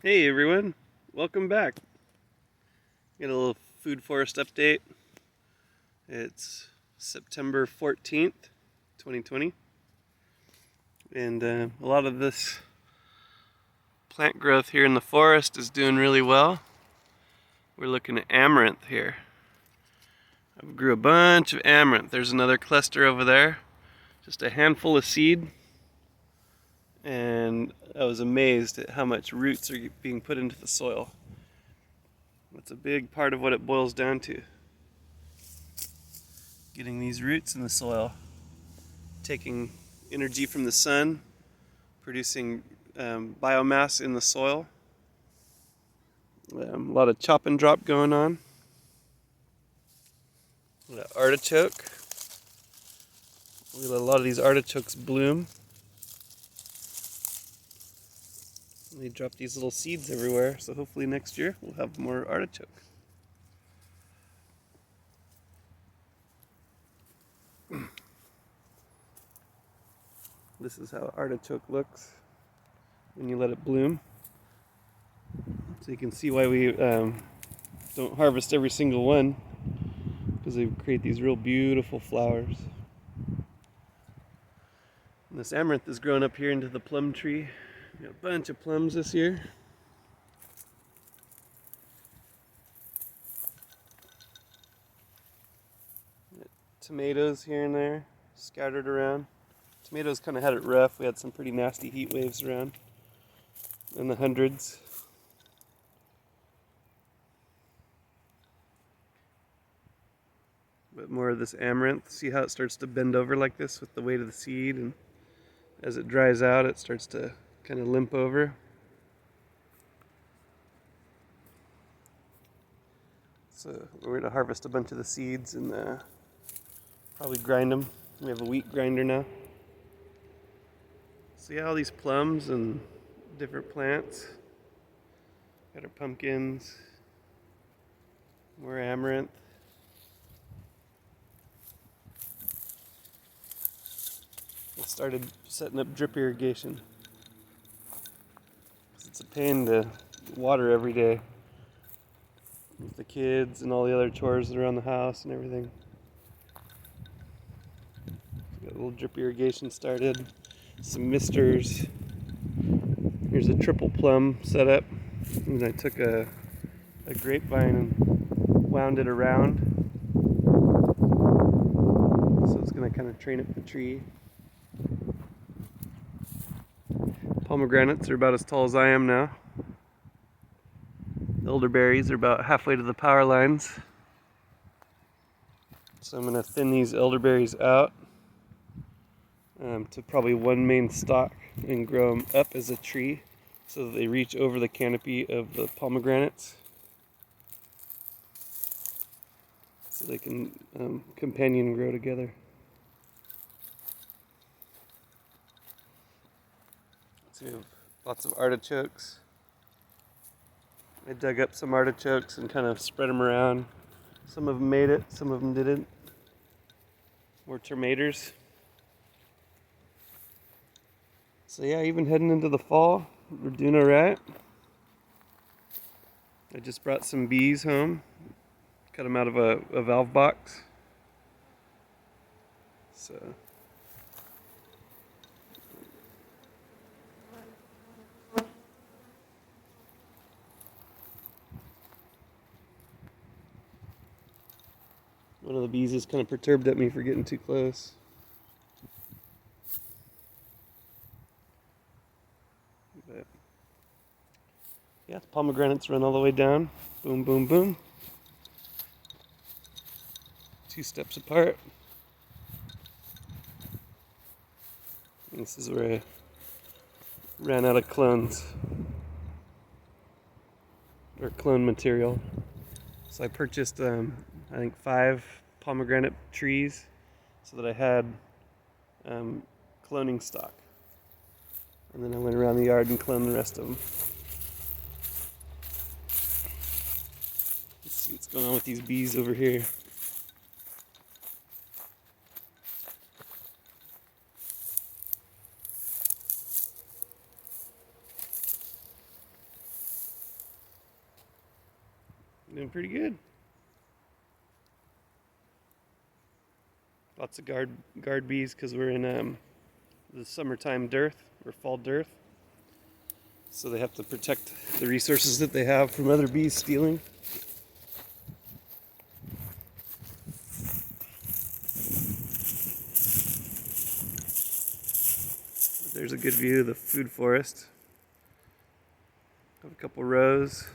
Hey everyone, welcome back. Got a little food forest update. It's September 14th, 2020, and a lot of this plant growth here in the forest is doing really well. We're looking at amaranth here. I grew a bunch of amaranth. There's another cluster over there, just a handful of seed, and I was amazed at how much roots are being put into the soil. That's a big part of what it boils down to. Getting these roots in the soil, taking energy from the sun, producing biomass in the soil. A lot of chop and drop going on. Artichoke. We let a lot of these artichokes bloom. They drop these little seeds everywhere, so hopefully next year we'll have more artichoke. This is how artichoke looks when you let it bloom. So you can see why we don't harvest every single one, because they create these real beautiful flowers. And this amaranth is growing up here into the plum tree. We got a bunch of plums this year. Tomatoes here and there, scattered around. Tomatoes kind of had it rough. We had some pretty nasty heat waves around in the hundreds. But more of this amaranth. See how it starts to bend over like this with the weight of the seed, and as it dries out it starts to kind of limp over. So we're going to harvest a bunch of the seeds and probably grind them. We have a wheat grinder now. See all these plums and different plants. Got our pumpkins, more amaranth. I started setting up drip irrigation. It's a pain to water every day with the kids and all the other chores that are around the house and everything. Got a little drip irrigation started. Some misters. Here's a triple plum setup. And I took a grapevine and wound it around. So it's going to kind of train up the tree. Pomegranates are about as tall as I am now. Elderberries are about halfway to the power lines. So I'm going to thin these elderberries out to probably one main stalk and grow them up as a tree so that they reach over the canopy of the pomegranates. So they can companion grow together. So we have lots of artichokes. I dug up some artichokes and kind of spread them around. Some of them made it, some of them didn't. More tomatoes. So yeah, even heading into the fall, we're doing alright. I just brought some bees home. Cut them out of a valve box. So one of the bees is kind of perturbed at me for getting too close. But yeah, the pomegranates run all the way down. Boom, boom, boom. 2 steps apart. And this is where I ran out of clones. Or clone material. So I purchased, I think 5 pomegranate trees so that I had cloning stock. And then I went around the yard and cloned the rest of them. Let's see what's going on with these bees over here. Doing pretty good. Lots of guard bees because we're in the summertime dearth or fall dearth. So they have to protect the resources that they have from other bees stealing. There's a good view of the food forest. Got a couple rows,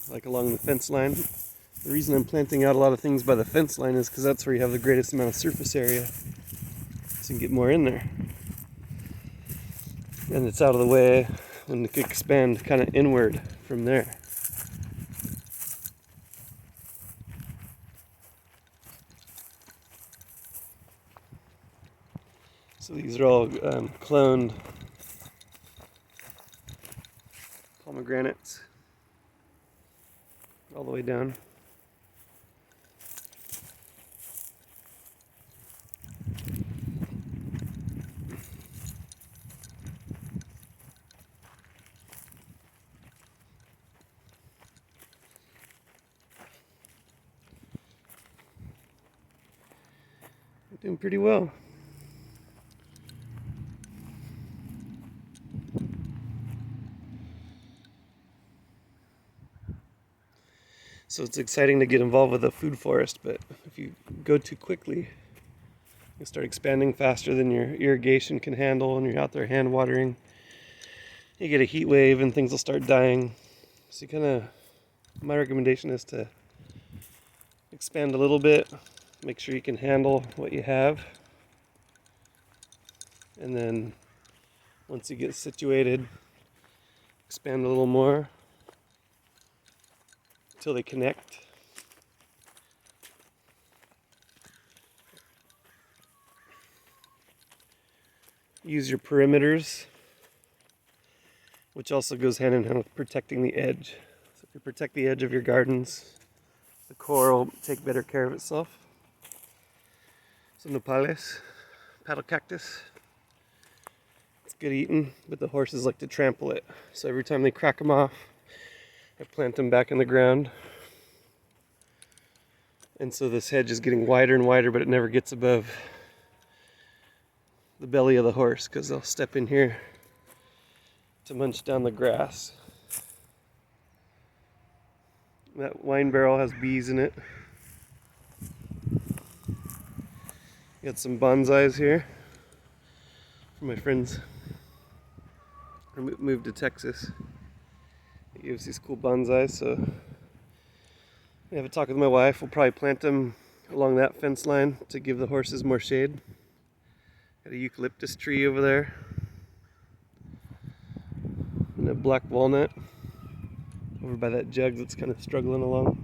like along the fence line. The reason I'm planting out a lot of things by the fence line is because that's where you have the greatest amount of surface area, so you can get more in there. And it's out of the way and it can expand kind of inward from there. So these are all cloned pomegranates all the way down. Doing pretty well. So it's exciting to get involved with a food forest, but if you go too quickly, you start expanding faster than your irrigation can handle, and you're out there hand watering. You get a heat wave and things will start dying. So my recommendation is to expand a little bit, make sure you can handle what you have, and then once you get situated, expand a little more until they connect. Use your perimeters, which also goes hand in hand with protecting the edge. So if you protect the edge of your gardens, the core will take better care of itself. So nopales, paddle cactus. It's good eating, but the horses like to trample it. So every time they crack them off, I plant them back in the ground. And so this hedge is getting wider and wider, but it never gets above the belly of the horse because they'll step in here to munch down the grass. That wine barrel has bees in it. Got some bonsais here from my friends who moved to Texas. He gives these cool bonsais, so I have a talk with my wife. We'll probably plant them along that fence line to give the horses more shade. Got a eucalyptus tree over there and a black walnut over by that jug that's kind of struggling along.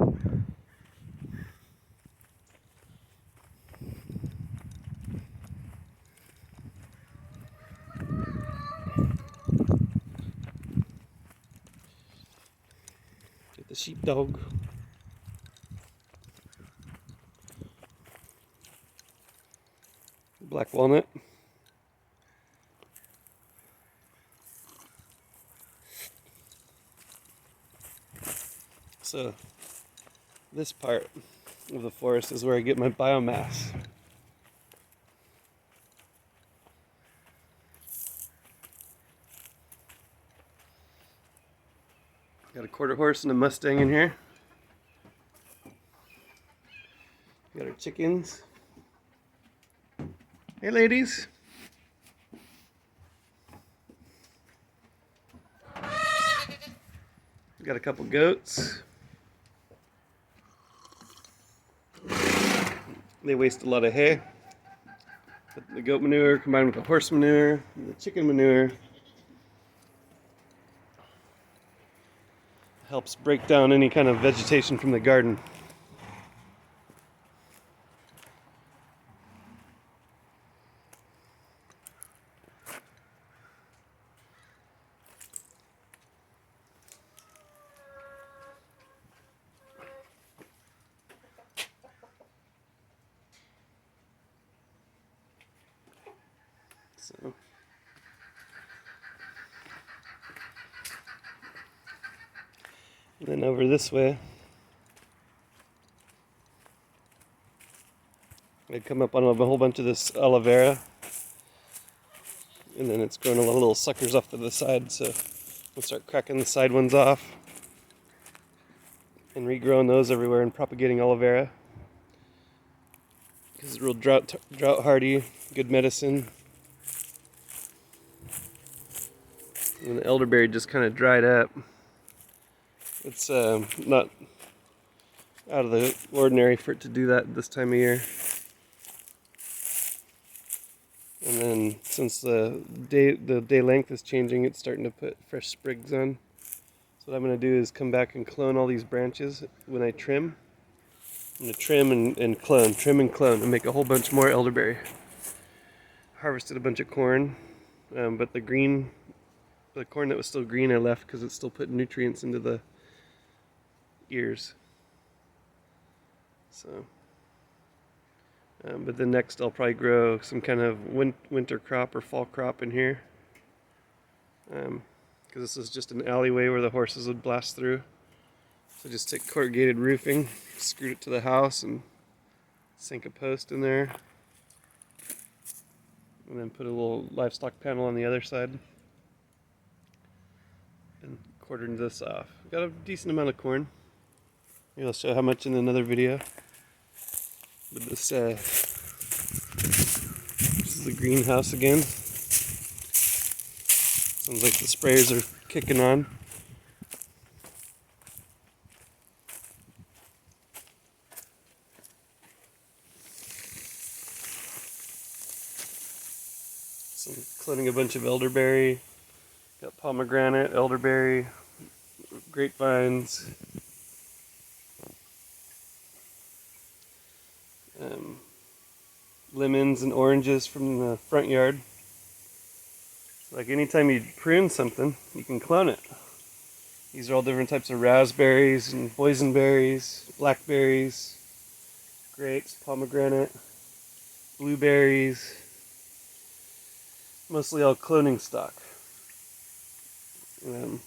Get the sheepdog. Black walnut. So this part of the forest is where I get my biomass. Got a quarter horse and a Mustang in here. Got our chickens. Hey ladies. Got a couple goats. They waste a lot of hay. But the goat manure combined with the horse manure and the chicken manure helps break down any kind of vegetation from the garden. So And then over this way, I come up on a whole bunch of this aloe vera, and then it's growing a lot of little suckers off to the side, so we'll start cracking the side ones off and regrowing those everywhere and propagating aloe vera because it's real drought hardy, good medicine. And the elderberry just kind of dried up. It's not out of the ordinary for it to do that this time of year. And then since the day length is changing, it's starting to put fresh sprigs on. So what I'm going to do is come back and clone all these branches when I trim. I'm going to trim and clone, trim and clone, and make a whole bunch more elderberry. Harvested a bunch of corn, but the corn that was still green I left because it's still putting nutrients into the ears. So, but then next I'll probably grow some kind of winter crop or fall crop in here. Because this is just an alleyway where the horses would blast through. So just take corrugated roofing, screwed it to the house, and sink a post in there. And then put a little livestock panel on the other side. And quartered this off. Got a decent amount of corn. Maybe I'll show how much in another video. But this is the greenhouse again. Sounds like the sprayers are kicking on. So I'm cloning a bunch of elderberry. Got pomegranate, elderberry, grapevines. Lemons and oranges from the front yard. Like anytime you prune something, you can clone it. These are all different types of raspberries and boysenberries, blackberries, grapes, pomegranate, blueberries. Mostly all cloning stock. And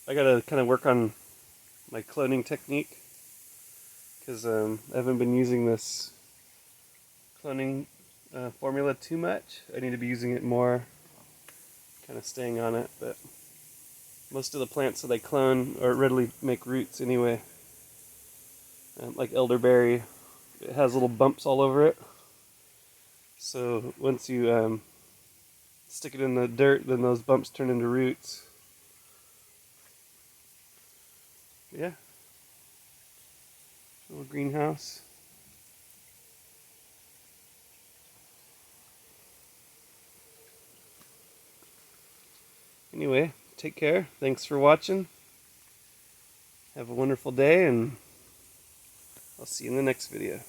I gotta kind of work on my cloning technique because I haven't been using this cloning formula too much. I need to be using it more, kind of staying on it, but most of the plants that I clone or readily make roots anyway. Like elderberry, it has little bumps all over it. So once you stick it in the dirt, then those bumps turn into roots. Yeah. Little greenhouse. Anyway, take care. Thanks for watching. Have a wonderful day, and I'll see you in the next video.